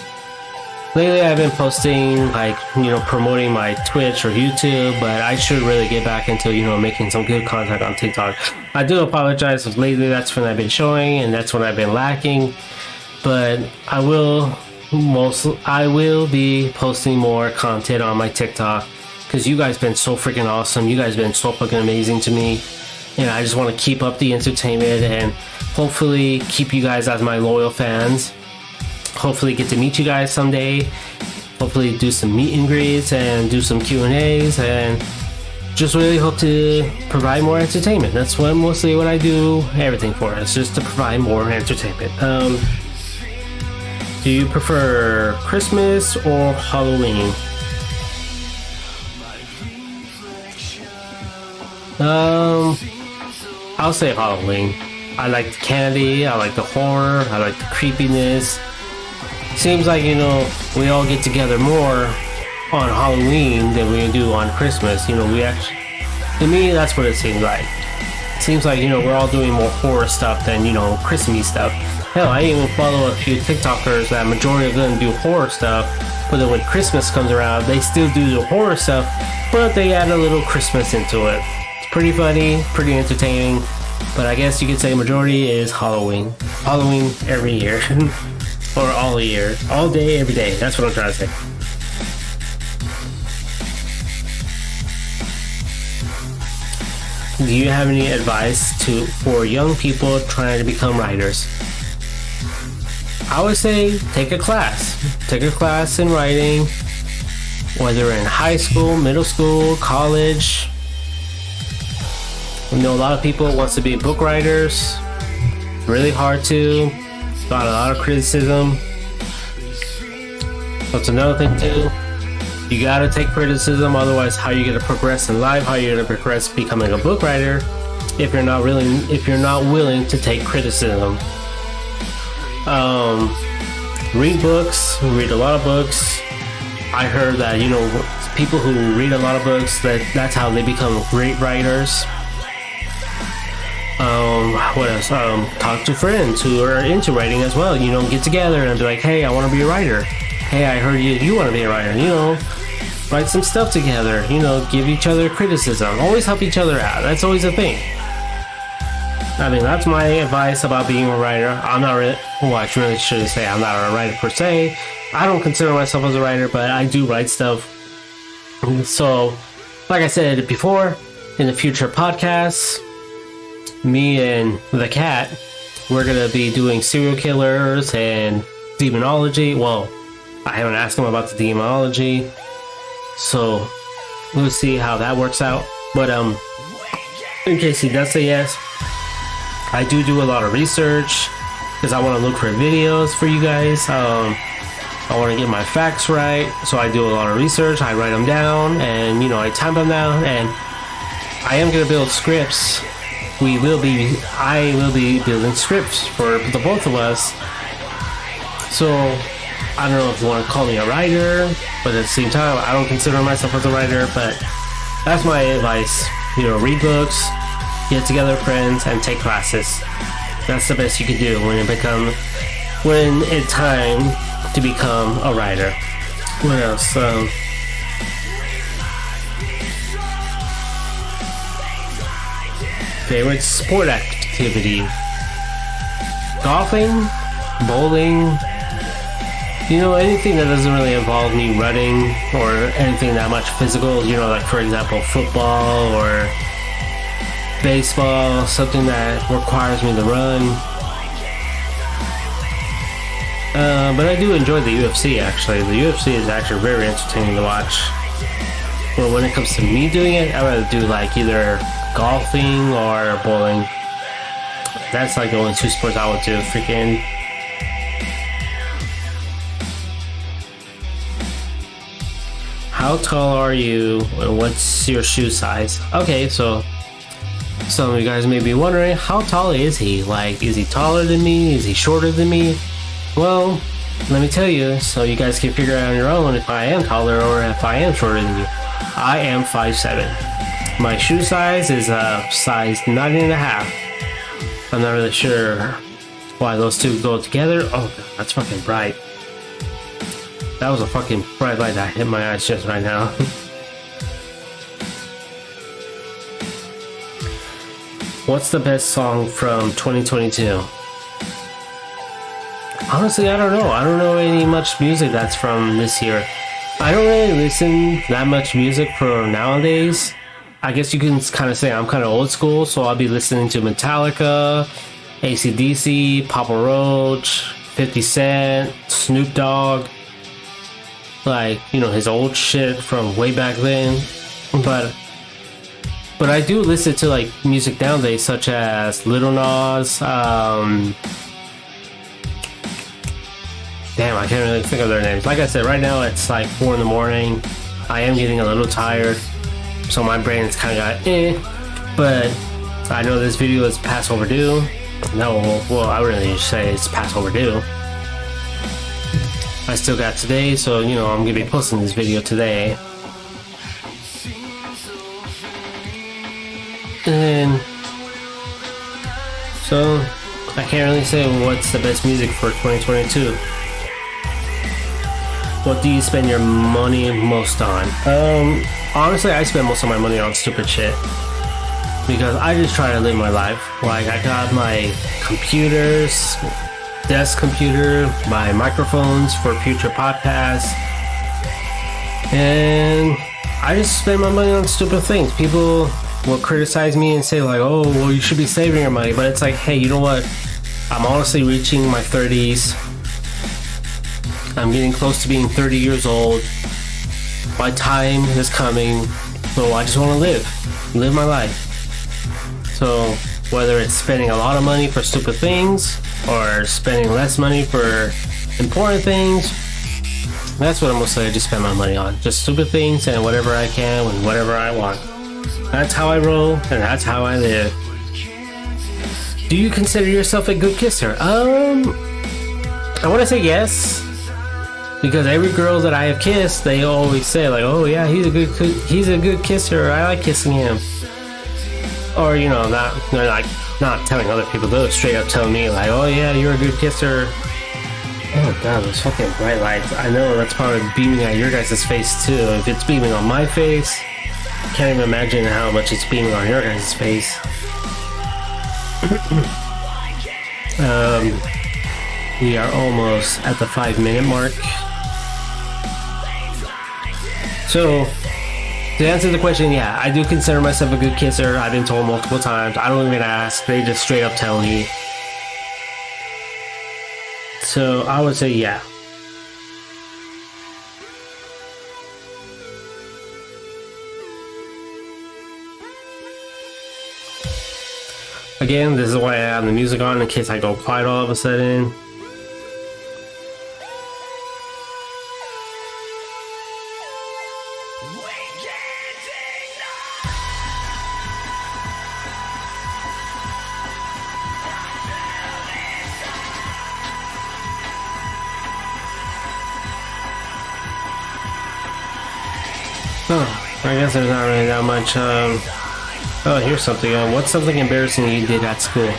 Lately I've been posting, like, you know, promoting my Twitch or YouTube, but I should really get back into, you know, making some good content on TikTok. I do apologize if lately that's when I've been showing, and that's when I've been lacking, but I will be posting more content on my TikTok, because you guys been so freaking awesome. You guys been so fucking amazing to me, and I just want to keep up the entertainment and Hopefully keep you guys as my loyal fans. Hopefully get to meet you guys someday. Hopefully do some meet and greets and do some Q&As, and just really hope to provide more entertainment. That's mostly what I do everything for. It's just to provide more entertainment. Do you prefer Christmas or Halloween? I'll say Halloween. I like the candy, I like the horror, I like the creepiness. Seems like, we all get together more on Halloween than we do on Christmas. We actually, to me, that's what it seems like. It seems like, we're all doing more horror stuff than, Christmas stuff. Hell, I even follow a few TikTokers that majority of them do horror stuff, but then when Christmas comes around, they still do the horror stuff, but they add a little Christmas into it. It's pretty funny, pretty entertaining, but I guess you could say majority is Halloween. Halloween every year. Or all year. All day, every day. That's what I'm trying to say. Do you have any advice for young people trying to become writers? I would say take a class. Take a class in writing, whether in high school, middle school, college. A lot of people wants to be book writers. Really hard to. Got a lot of criticism. That's another thing too. You gotta take criticism, otherwise how are you gonna progress in life? How are you gonna progress becoming a book writer if you're not willing to take criticism? Read books, read a lot of books. I heard that, people who read a lot of books, that's how they become great writers. What else? Talk to friends who are into writing as well. Get together and be like, hey, I want to be a writer. Hey, I heard you want to be a writer. Write some stuff together. Give each other criticism. Always help each other out. That's always a thing. That's my advice about being a writer. I'm not really, I really should say I'm not a writer per se. I don't consider myself as a writer, but I do write stuff. So, like I said before, in the future podcasts, me and the cat, we're gonna be doing serial killers and demonology. Well, I haven't asked him about the demonology, so we'll see how that works out. But in case he does say yes, I do a lot of research because I want to look for videos for you guys. I want to get my facts right, so I do a lot of research. I write them down, and I type them down, and I am gonna build scripts. I will be building scripts for the both of us. So, I don't know if you want to call me a writer, but at the same time, I don't consider myself as a writer, but that's my advice. Read books, get together with friends, and take classes. That's the best you can do when it's time to become a writer. What else? Favorite sport activity? Golfing, bowling, anything that doesn't really involve me running or anything that much physical, like for example football or baseball, something that requires me to run. But I do enjoy the UFC actually. The UFC is actually very entertaining to watch. But when it comes to me doing it, I'd rather do like either golfing or bowling. That's like the only two sports I would do. Freaking. How tall are you? What's your shoe size? Okay, so some of you guys may be wondering, how tall is he? Like, is he taller than me? Is he shorter than me? Well, let me tell you, so you guys can figure out on your own if I am taller or if I am shorter than you. I am 5'7". My shoe size is size 9.5. I'm not really sure why those two go together. Oh, God, that's fucking bright. That was a fucking bright light that hit my eyes just right now. What's the best song from 2022? Honestly, I don't know. I don't know any much music that's from this year. I don't really listen that much music for nowadays. I guess you can kind of say I'm kind of old school, so I'll be listening to Metallica, AC/DC, Papa Roach, 50 Cent, Snoop Dogg, like, you know, his old shit from way back then. But I do listen to like music nowadays, such as Little Nas. Damn, I can't really think of their names. Like I said, right now it's like 4 in the morning. I am getting a little tired, so my brain's kind of got But I know this video is past overdue. No, well, I wouldn't really say it's past overdue. I still got today, so you know I'm gonna be posting this video today. And so I can't really say what's the best music for 2022. What do you spend your money most on? Honestly, I spend most of my money on stupid shit because I just try to live my life. Like, I got my computers, desk computer, my microphones for future podcasts, and I just spend my money on stupid things. People will criticize me and say like, oh, well, you should be saving your money, but it's like, hey, you know what? I'm honestly reaching my 30s. I'm getting close to being 30 years old. My time is coming, so I just want to live my life. So whether it's spending a lot of money for stupid things or spending less money for important things, that's what I'm mostly just spend my money on. Just stupid things and whatever I can and whatever I want. That's how I roll, and that's how I live. Do you consider yourself a good kisser? I want to say yes, because every girl that I have kissed, they always say like, "Oh yeah, he's a good kisser. I like kissing him." Or you know, not telling other people. They'll straight up tell me like, "Oh yeah, you're a good kisser." Oh god, those fucking bright lights. I know that's probably beaming at your guys' face too. If it's beaming on my face, can't even imagine how much it's beaming on your guys' face. We are almost at the 5-minute mark. So, to answer the question, yeah, I do consider myself a good kisser. I've been told multiple times. I don't even ask. They just straight up tell me. So, I would say yeah. Again, this is why I have the music on in case I go quiet all of a sudden. Oh, I guess there's not really that much. Oh, here's something. What's something embarrassing you did at school?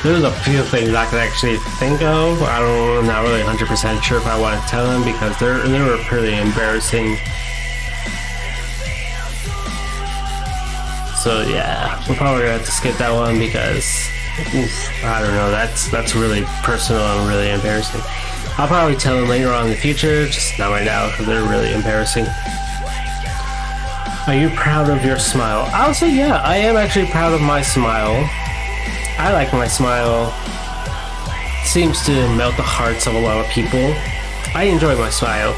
There's a few things I could actually think of. I'm not really 100% sure if I want to tell them because they were pretty embarrassing. So yeah, we're probably gonna have to skip that one because I don't know. That's really personal and really embarrassing. I'll probably tell them later on in the future, just not right now because they're really embarrassing. Are you proud of your smile? I'll say yeah, I am actually proud of my smile. I like my smile. It seems to melt the hearts of a lot of people. I enjoy my smile.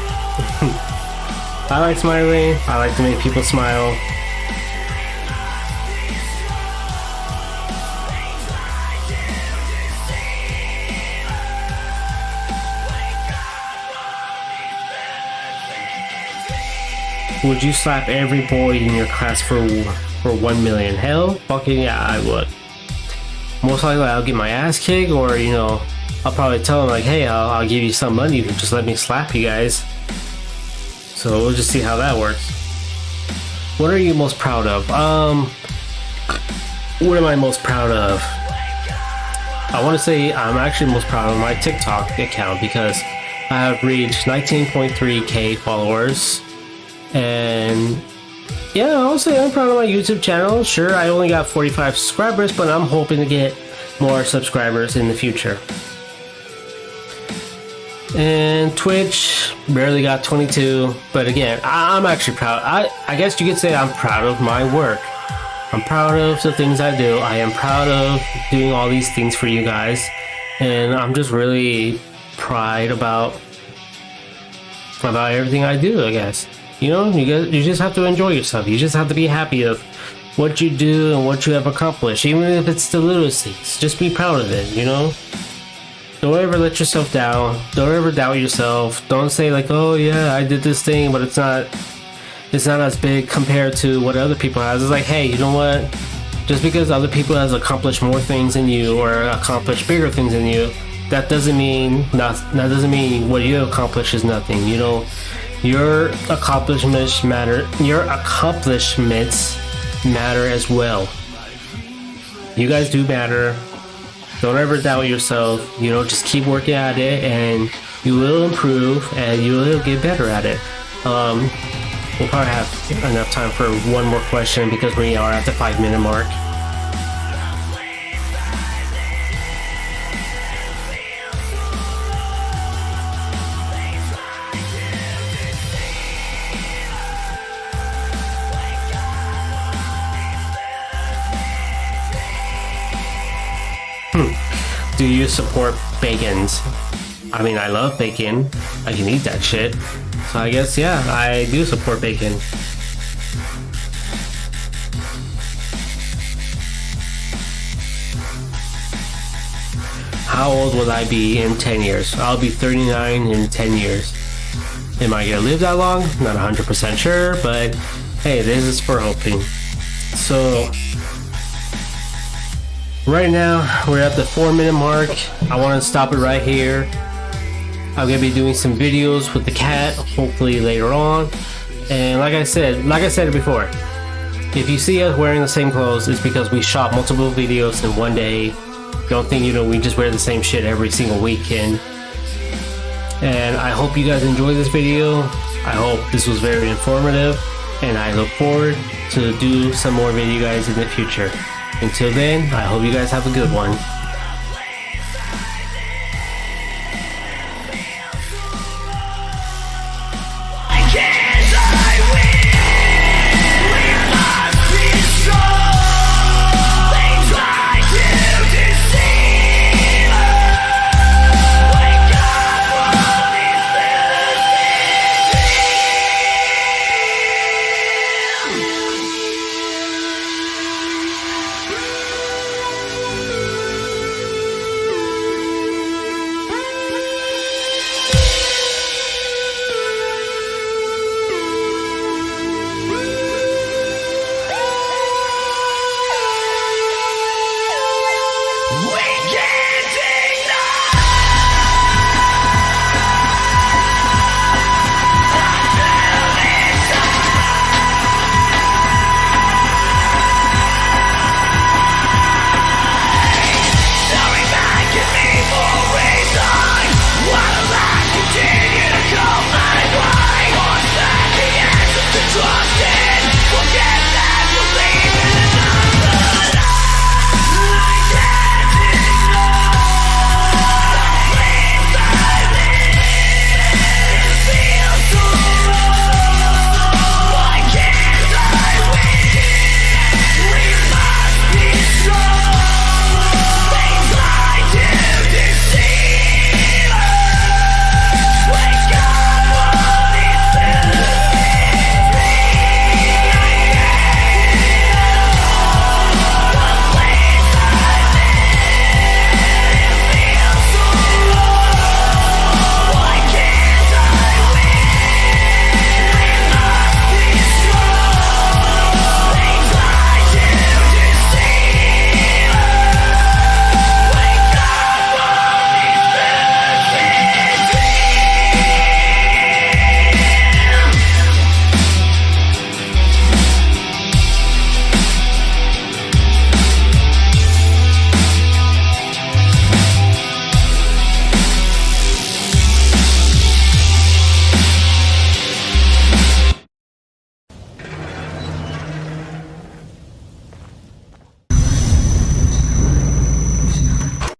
I like smiling. I like to make people smile. Would you slap every boy in your class for 1 million? Hell, fucking yeah, I would. Most likely I'll get my ass kicked, or you know, I'll probably tell them like, hey, I'll give you some money if you just let me slap you guys. So we'll just see how that works. What are you most proud of? What am I most proud of? I want to say I'm actually most proud of my TikTok account because I have reached 19.3k followers. And yeah, I'll say I'm proud of my YouTube channel. Sure, I only got 45 subscribers, but I'm hoping to get more subscribers in the future. And Twitch barely got 22, but again, I'm actually proud. I guess you could say I'm proud of my work. I'm proud of the things I do. I am proud of doing all these things for you guys, and I'm just really proud about everything I do. I guess you just have to enjoy yourself. You just have to be happy of what you do and what you have accomplished, even if it's the littlest things. Just be proud of it. Don't ever let yourself down. Don't ever doubt yourself. Don't say like, oh yeah, I did this thing, but it's not as big compared to what other people has. It's like, hey, you know what? Just because other people has accomplished more things than you or accomplished bigger things than you, that doesn't mean what you accomplish is nothing. Your accomplishments matter. Your accomplishments matter as well. You guys do matter. Don't ever doubt yourself. Just keep working at it, and you will improve, and you will get better at it. We'll probably have enough time for one more question because we are at the 5-minute mark. Do you support bacons? I mean, I love bacon. I can eat that shit. So I guess, yeah, I do support bacon. How old will I be in 10 years? I'll be 39 in 10 years. Am I gonna live that long? Not 100% sure, but hey, this is for hoping. So right now, we're at the 4-minute mark. I want to stop it right here. I'm going to be doing some videos with the cat, hopefully later on. And like I said it before, if you see us wearing the same clothes, it's because we shot multiple videos in one day. Don't think, we just wear the same shit every single weekend. And I hope you guys enjoyed this video. I hope this was very informative. And I look forward to do some more video guys in the future. Until then, I hope you guys have a good one. Trust